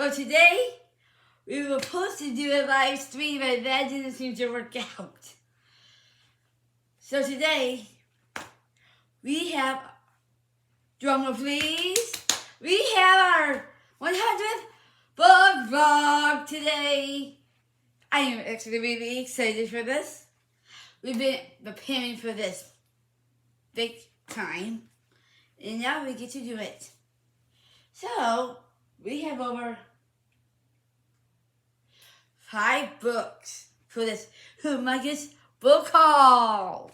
So today, we were supposed to do a live stream, but that didn't seem to work out. So today, we have, drumroll please, we have our 100th book vlog today. I am actually really excited for this. We've been preparing for this big time, and now we get to do it. So, we have over 5 books for this Humongous Book haul.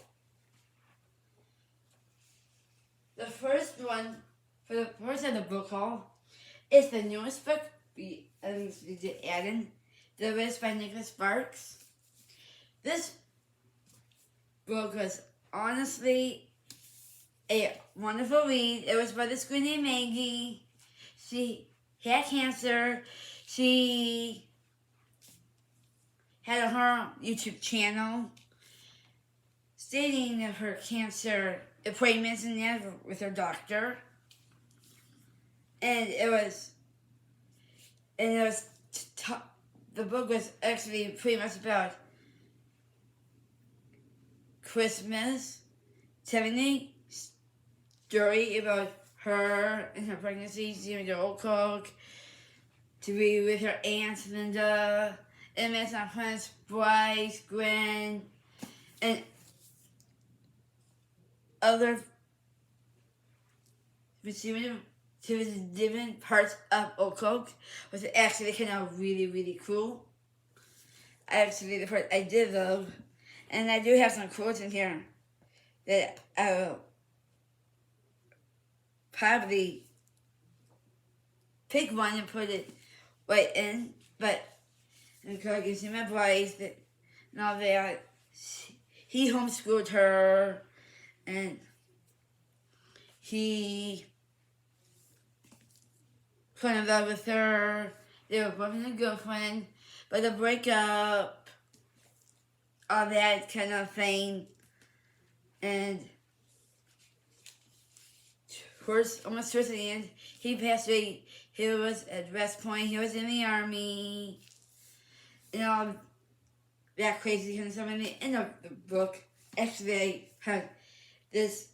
The first one, for the first of the book haul, is the newest book we did add in, The List by Nicholas Sparks. This book was honestly a wonderful read. It was by this girl named Maggie. She had cancer. She had her YouTube channel stating of her cancer appointments and that with her doctor. And the book was actually pretty much about Christmas, telling a story about her and her pregnancy, doing the old cook, to be with her aunt Linda, and met my friends Bryce, Gwen, and other to different parts of Oak Oak, was actually kind of really cool. The part I did love, and I do have some quotes in here that I will probably pick one and put it right in, but because I can see my Bryce and all that, he homeschooled her, and he fell in love with her. They were boyfriend and girlfriend, but the breakup, all that kind of thing, and almost towards the end, he passed away. He was at West Point. He was in the army, and all that crazy kind of stuff. And in the book, actually, I had this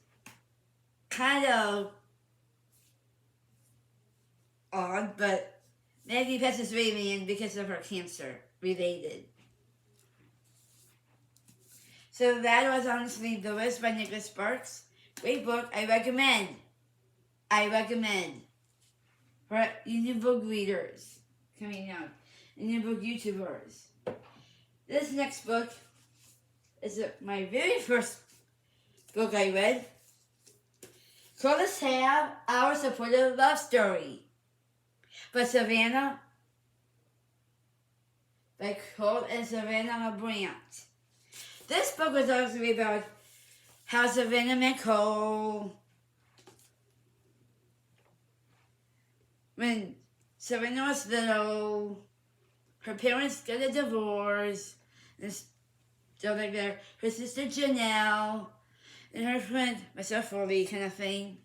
kind of odd, but Maggie passes away in the end because of her cancer related. So that was honestly The List by Nicholas Sparks. Great book. I recommend for new book readers coming out, and new book YouTubers. This next book is my very first book I read. Called Let's Have Our Supportive Love Story by Cole and Savannah LaBrant. This book was actually about how Savannah met Cole. When Savannah was little, her parents got a divorce, and stuff like that. Her sister Janelle, and her friend, myself, Foley, kind of thing.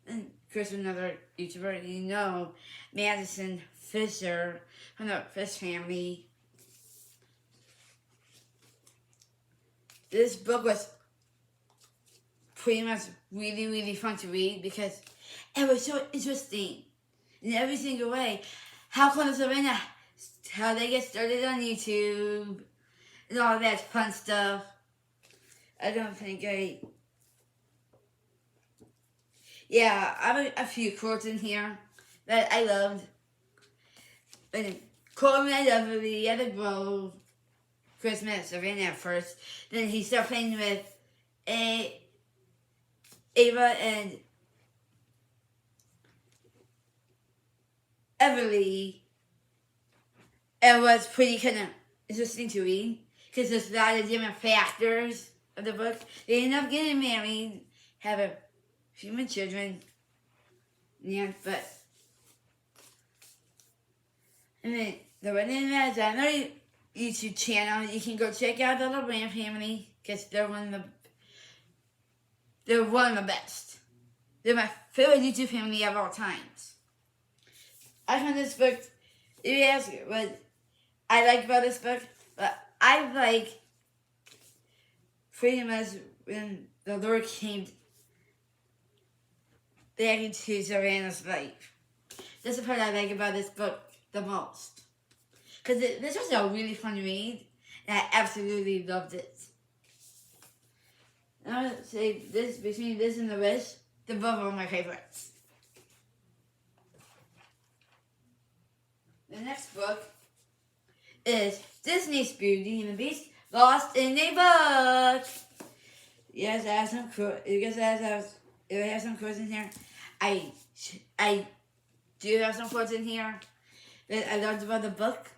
And of course, another YouTuber, you know, Madison Fisher, from the Fish family. This book was pretty much really fun to read because it was so interesting in every single way. How come Savannah, how they get started on YouTube, and all that fun stuff. I have a few quotes in here that I loved. And Cole met Lovely at the Grove. Chris met Savannah at first. Then he started playing with Ava and Everly. It was pretty kind of interesting to read because there's a lot of different factors of the book. They end up getting married, have a few more children. Yeah, but and then the wedding is another YouTube channel. You can go check out the LaBrant family because they're one of the best. They're my favorite YouTube family of all times. I found this book If you ask what I like about this book, but I like pretty much when the Lord came back into Savannah's life. That's the part I like about this book the most. Because this was a really fun read, and I absolutely loved it. And I would say this, between this and The Wish, the both are my favorites. The next book is Disney's Beauty and the Beast, Lost in a Book. Yes, I have some quotes. If I have some quotes in here, I do have some quotes in here that I loved about the book.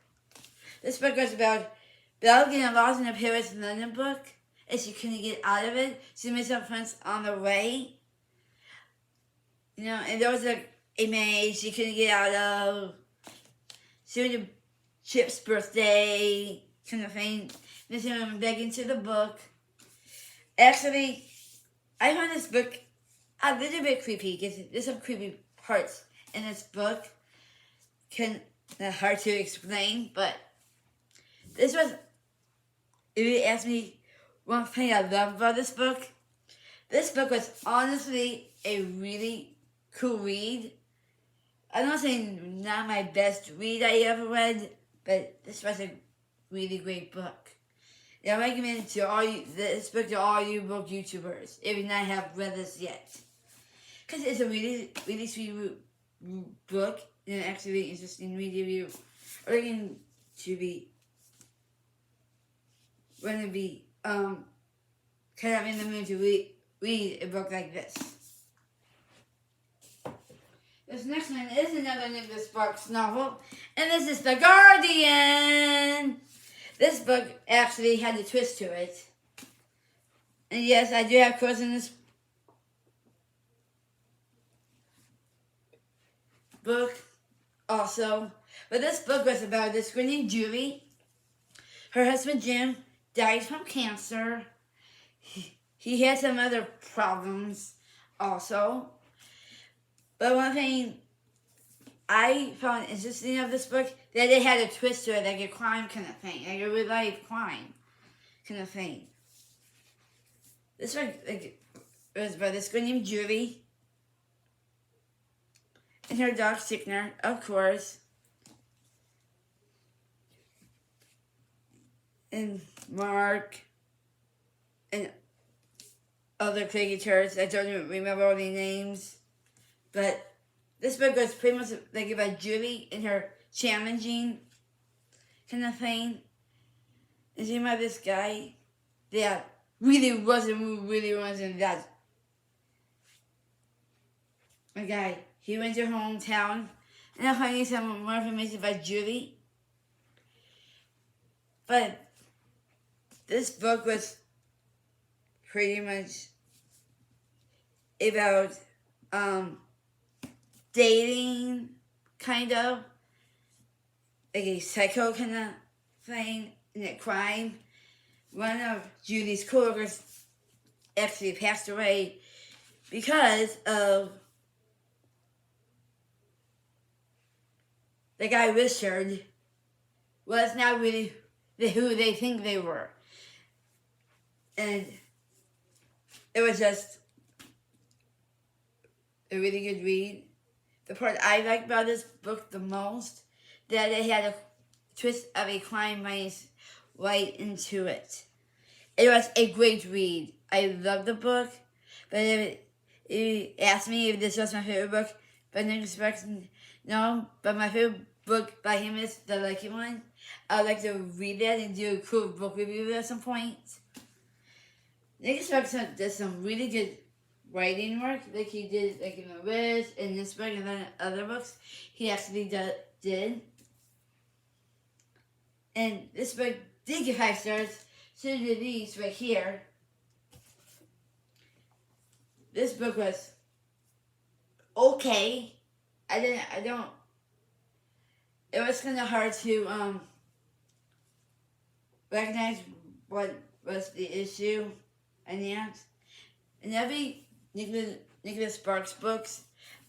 This book was about Belle getting lost in a Paris London book, and she couldn't get out of it. She made some friends on the way. You know, and there was a maid she couldn't get out of. She went to Chip's birthday kind of thing. Then she went back into the book. Actually, I found this book a little bit creepy because there's some creepy parts in this book. Hard to explain, but this was, if you ask me one thing I love about this book was honestly a really cool read. I'm not saying not my best read I ever read, but this was a really great book. And I recommend this book to all you book YouTubers if you not have read this yet. Because it's a really, really sweet book and actually really interesting read if you are looking to be kind of in the mood to read a book like this. This next one is another Nicholas Sparks novel, and this is The Guardian. This book actually had a twist to it. And yes, I do have quotes in this book also. But this book was about this girl named Julie. Her husband Jim died from cancer. He had some other problems also. But one thing I found interesting of this book, that it had a twist to it, like a crime kind of thing, like a real life crime kind of thing. This one was by this girl named Julie and her dog Signer, of course, and Mark and other cricketers. I don't even remember all the names, but this book was pretty much like about Julie and her challenging kind of thing. And she met this guy that really wasn't that a guy. He went to her hometown, and I'll find you some more information about Julie. But this book was pretty much about dating, kind of, like a psycho kind of thing, and a crime. One of Julie's coworkers actually passed away because of the guy Richard was not really who they think they were. And it was just a really good read. The part I liked about this book the most, that it had a twist of a crime right into it. It was a great read. I loved the book, but if you asked me if this was my favorite book, but Nicholas Sparks, no, but my favorite book by him is the Lucky One. I'd like to read that and do a cool book review at some point. Nicholas Sparks does some really good writing work, like he did like in The Wiz and this book and then other books he actually did. And this book did get 5 stars, so did these right here. This book was okay. It was kind of hard to recognize what was the issue and that. And every Nicholas Sparks books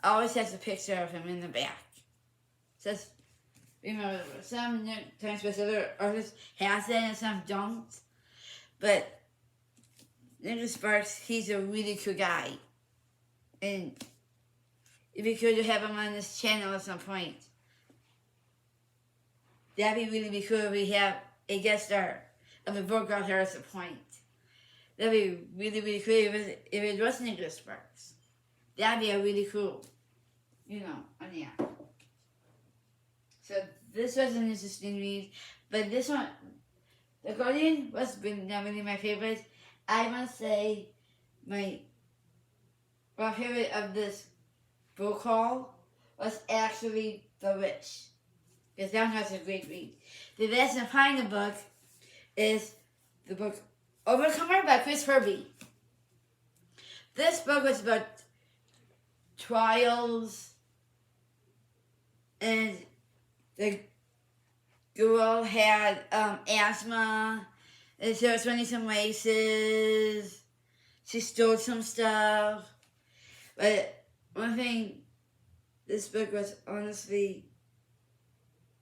always has a picture of him in the back. It says You know, some times with other artists has it and some don't. But Nicholas Sparks, he's a really cool guy. And it'd be cool to have him on this channel at some point. That'd be really cool if we have a guest star of a book author at some point. That'd be really cool if it was Nicholas Sparks. That'd be a really cool, yeah. So this was an interesting read, but this one, The Guardian, was not really my favorite. I must say my favorite of this book haul was actually The Witch, because that one was a great read. The best and final book is the book Overcomer by Chris Hervey. This book was about trials, and the girl had asthma, and she was running some races. She stole some stuff. But one thing, this book was honestly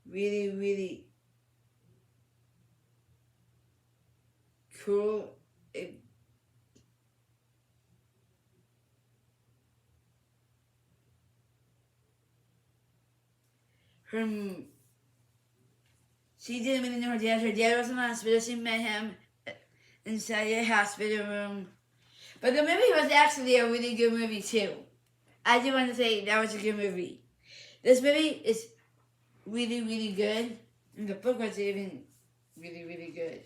really cool. She didn't really know her dad. Her dad was in the hospital. She met him inside a hospital room. But the movie was actually a really good movie too. I do want to say that was a good movie. This movie is really good. And the book was even really good.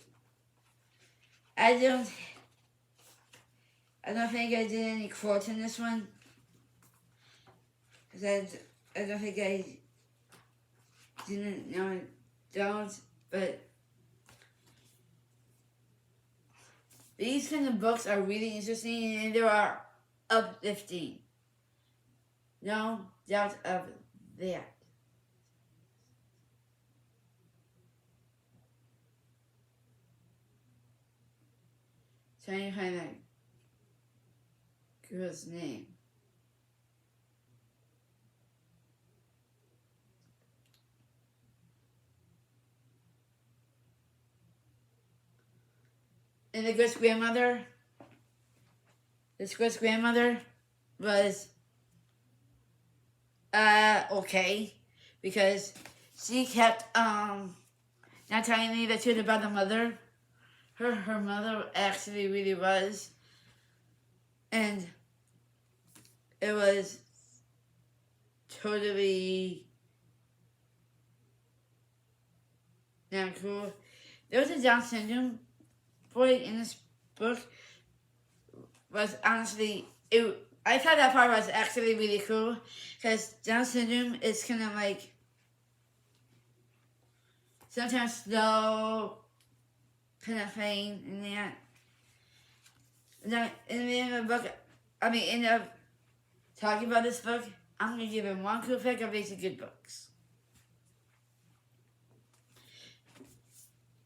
I don't think I did any quotes in this one. Because I don't think I didn't, no, I don't, but these kind of books are really interesting and they are uplifting. No doubt of that. Trying to find that girl's name. And the great-grandmother, this great-grandmother was okay, because she kept not telling me the truth about the mother. Her mother actually really was, and it was totally not cool. There was a Down syndrome boy in this book. Was honestly, I thought that part was actually really cool, because Down syndrome is kind of like sometimes slow kind of thing, and that. Now, in the end of the book, end of talking about this book, I'm going to give him one cool pick of basic good books.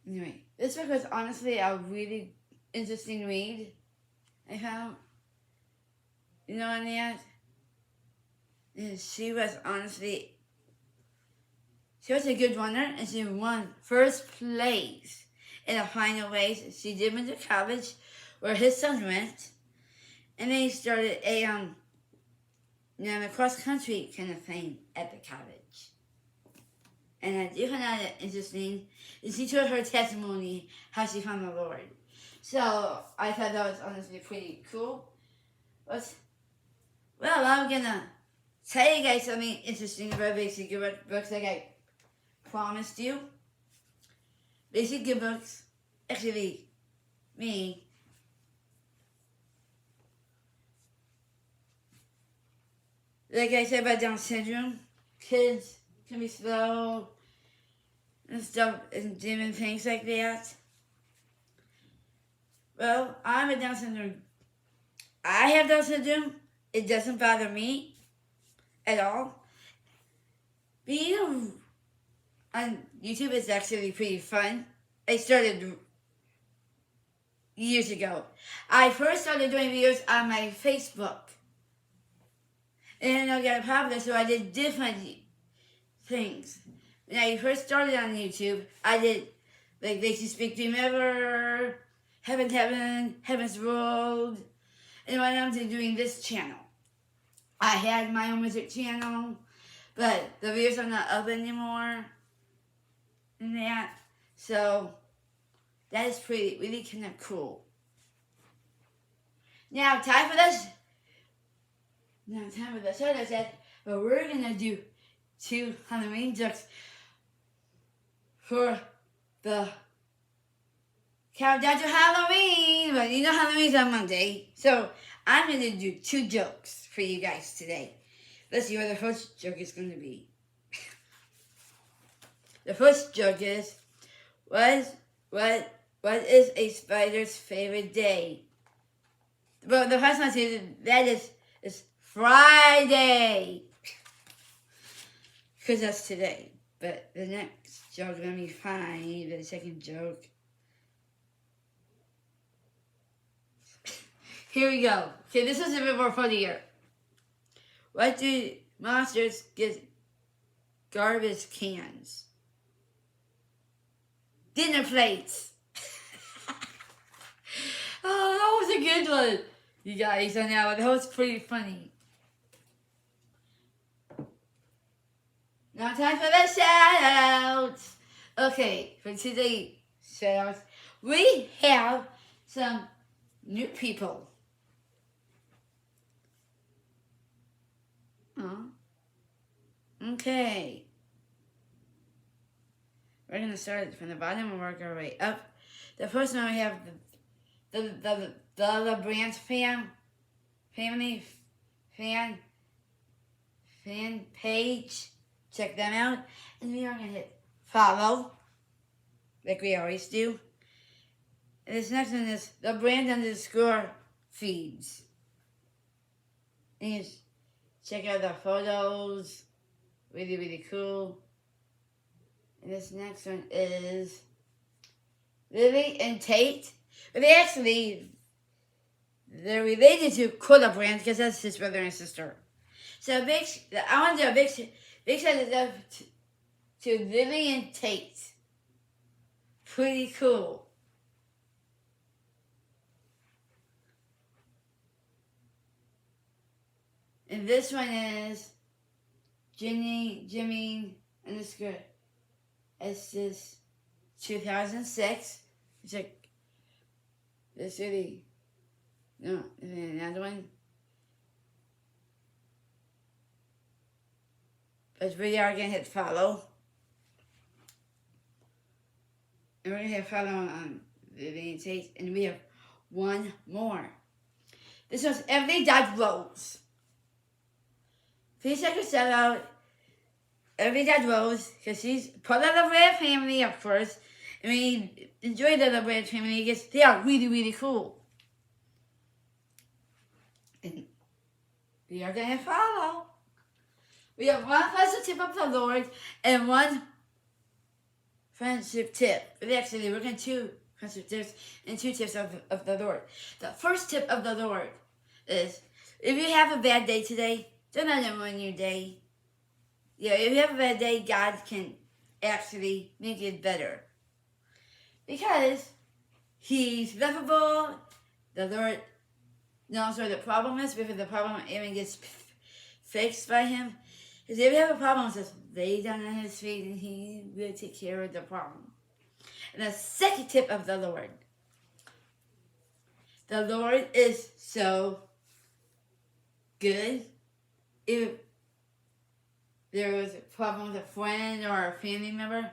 Anyway, this book was honestly a really interesting read, I found. And that? And she was a good runner, and she won first place in a final race. She did went to college where his son went, and then he started a cross country kind of thing at the college. And I do find that interesting. And she told her testimony how she found the Lord. So I thought that was honestly pretty cool. Well, I'm gonna tell you guys something interesting about Basic Good Books like I promised you. Basic Good Books, actually, me, like I said about Down syndrome, kids can be slow and stuff and doing things like that. Well, I'm a Down syndrome. I have Down syndrome. It doesn't bother me at all. Being on YouTube is actually pretty fun. I started years ago. I first started doing videos on my Facebook. And I got popular, so I did different things. when I first started on YouTube, I did like Lacey Speak Dream Ever, Heaven's World, and went on to doing this channel. I had my own music channel, but the videos are not up anymore. And that, so that is really kind of cool. Now, time for this. Now, time for the soda set, but we're gonna do 2 Halloween jokes for the countdown to Halloween. But you know Halloween's on Monday, so I'm gonna do 2 jokes for you guys today. Let's see what the first joke is gonna be. The first joke is, what is a spider's favorite day? Well, the first one is that is Friday, because that's today. But the next joke is gonna be fine. The second joke. Here we go. Okay, this is a bit more funnier. What do monsters get garbage cans? Dinner plates. Oh, that was a good one, you guys. I know, that was pretty funny. Now time for the shout-outs. Okay, for today's shout-outs, we have some new people. Okay. We're going to start from the bottom and work our way up. The first one we have the Branch family fan page. Check them out. And we are going to hit follow, like we always do. And this next one is the brand_ feeds. And you check out the photos. Really cool. And this next one is Lily and Tate. But they're related to Cola Brand because that's his brother and sister. So I want to do a big shout out to Lily and Tate. Pretty cool. And this one is Jimmy _ It's this 2006. It's like this really. No, and then another one. But we are gonna hit follow. And we're gonna hit follow on Vivian Tate. And we have one more. This one's Everyday.Rose. Please check us out. Everyday.Rose, because she's part of the Red family, of course. And we enjoy the Red family because they are really cool. And we are going to follow. We have one pleasant tip of the Lord and one friendship tip. But actually, we're going to 2 friendship tips and 2 tips of the Lord. The first tip of the Lord is, if you have a bad day today, don't let it ruin your day. Yeah, if you have a bad day, God can actually make it better. Because He's lovable. The Lord knows where the problem is before the problem even gets fixed by Him. Because if you have a problem, just lay down on His feet and He will take care of the problem. And the second tip of the Lord. The Lord is so good. If there was a problem with a friend or a family member,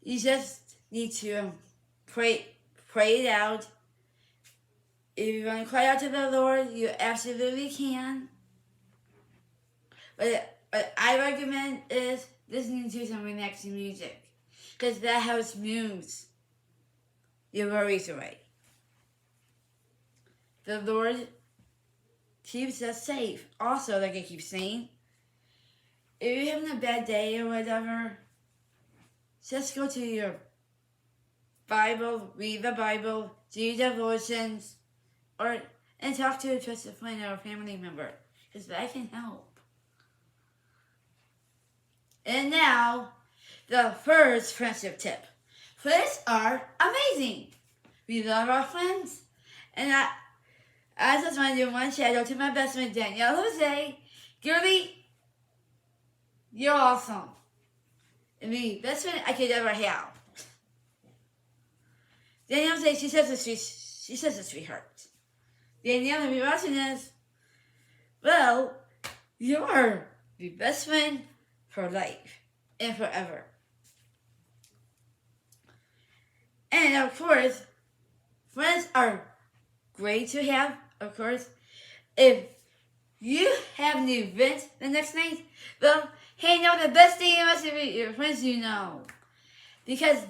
you just need to pray it out. If you want to cry out to the Lord, you absolutely can. But what I recommend is listening to some relaxing music, because that helps moves your worries away. The Lord keeps us safe. Also, like I keep saying, if you're having a bad day or whatever, just go to your Bible, read the Bible, do devotions, and talk to a trusted friend or a family member, because that can help. And now, the first friendship tip. Friends are amazing. We love our friends. And I just want to do one shout out to my best friend Danielle Jose. Girlie, you're awesome. And the best friend I could ever have. Danielle Jose, she's such a sweetheart. Danielle, if you're watching this, well, you're the best friend for life and forever. And of course, friends are great to have, of course. If you have an event the next night, well, hey, no, the best thing you must be your friends you know. Because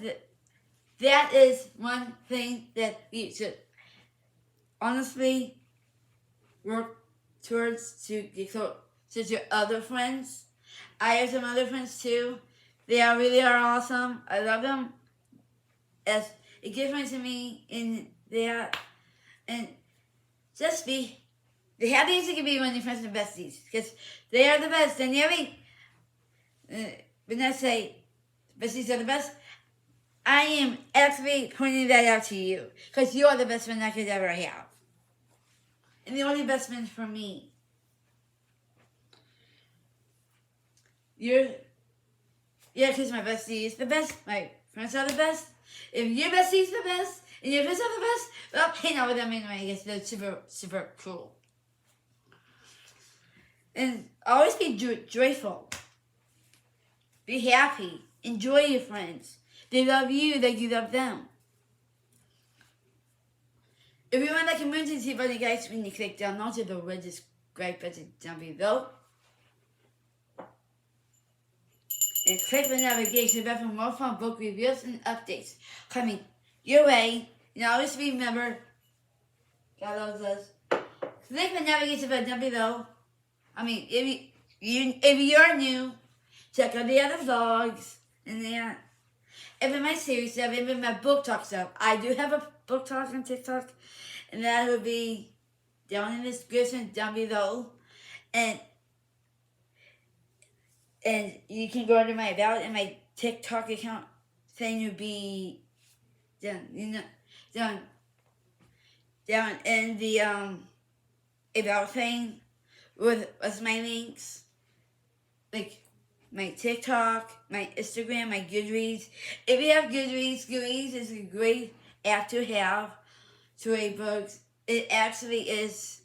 that is one thing that we should honestly work towards to get close to your other friends. I have some other friends too. They really are awesome. I love them as a good friend to me in that. And just be the happiest you can be when your friends are besties. Because they are the best. And when I say besties are the best, I am actually pointing that out to you. Because you are the best friend I could ever have. And the only best friend for me. Because my bestie is the best. My friends are the best. If your bestie is the best, and your friends are the best, well, hang out with them anyway. I guess they're super, super cool. And always be joyful. Be happy. Enjoy your friends. They love you like you love them. If you want like emergency buddy guys, when you click down onto the red subscribe button down below. And click the navigation bar for more fun book reviews and updates coming your way. And always remember, God loves us. Click the navigation bar down below. If you're new, check out the other vlogs and that. Even my series stuff, even my book talk stuff. I do have a book talk on TikTok, and that will be down in the description down below. And you can go to my about and my TikTok account thing will be down in the about thing with my links, like my TikTok, my Instagram, my Goodreads. If you have Goodreads is a great app to have to read books. It actually is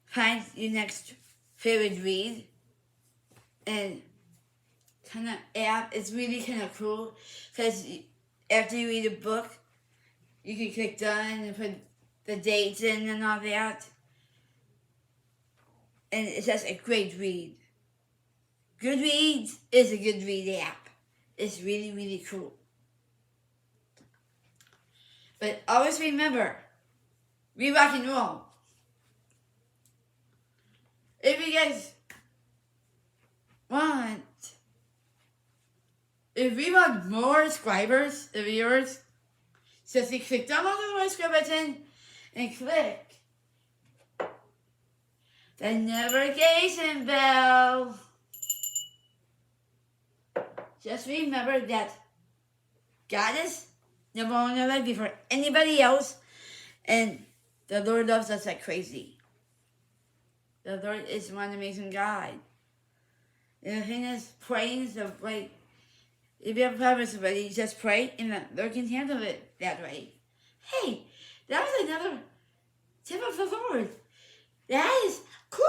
find your next favorite read, and kind of app is really kind of cool because after you read a book, you can click done and put the dates in and all that, and it's just a great read. Goodreads is a good read app. It's really, really cool. But always remember, we rock and roll. If you guys if we want more subscribers of yours, just click down on the subscribe button and click the notification bell. Just remember that God is number one in your life before anybody else, and the Lord loves us like crazy. The Lord is one amazing God. And the thing is, praying is the way. If you have a problem with somebody, just pray, and the Lord can handle it that way. Hey, that was another tip of the Lord. That is cool.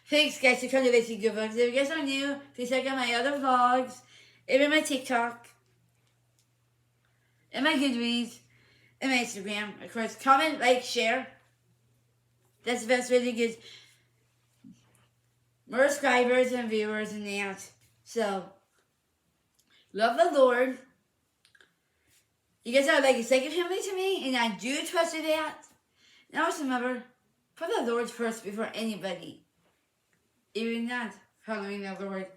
Thanks, guys, for coming to Lacey Good Books. If you guys are new, please check out my other vlogs, even my TikTok, and my Goodreads, and my Instagram. Of course, comment, like, share. That's the best way to get more subscribers and viewers and that. So, love the Lord. You guys are like a second family to me, and I do trust you that. And always remember, put the Lord first before anybody. If you're not following the Lord,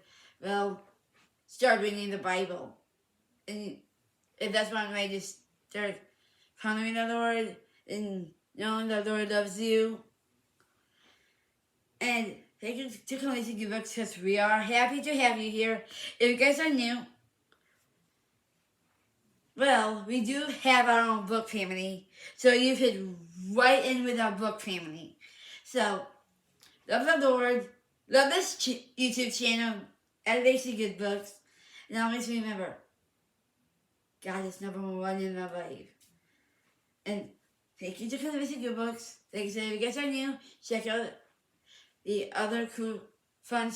well, start reading the Bible. And if that's one way to start following the Lord and knowing the Lord loves you. And thank you to Lacey Good Books because we are happy to have you here. If you guys are new, well, we do have our own book family, so you fit right in with our book family. So, love the Lord, love this YouTube channel at Lacey Good Books, and always remember, God is number one in my life. And thank you to Lacey Good Books. Like I said, if you guys are new, check out the other cool, fun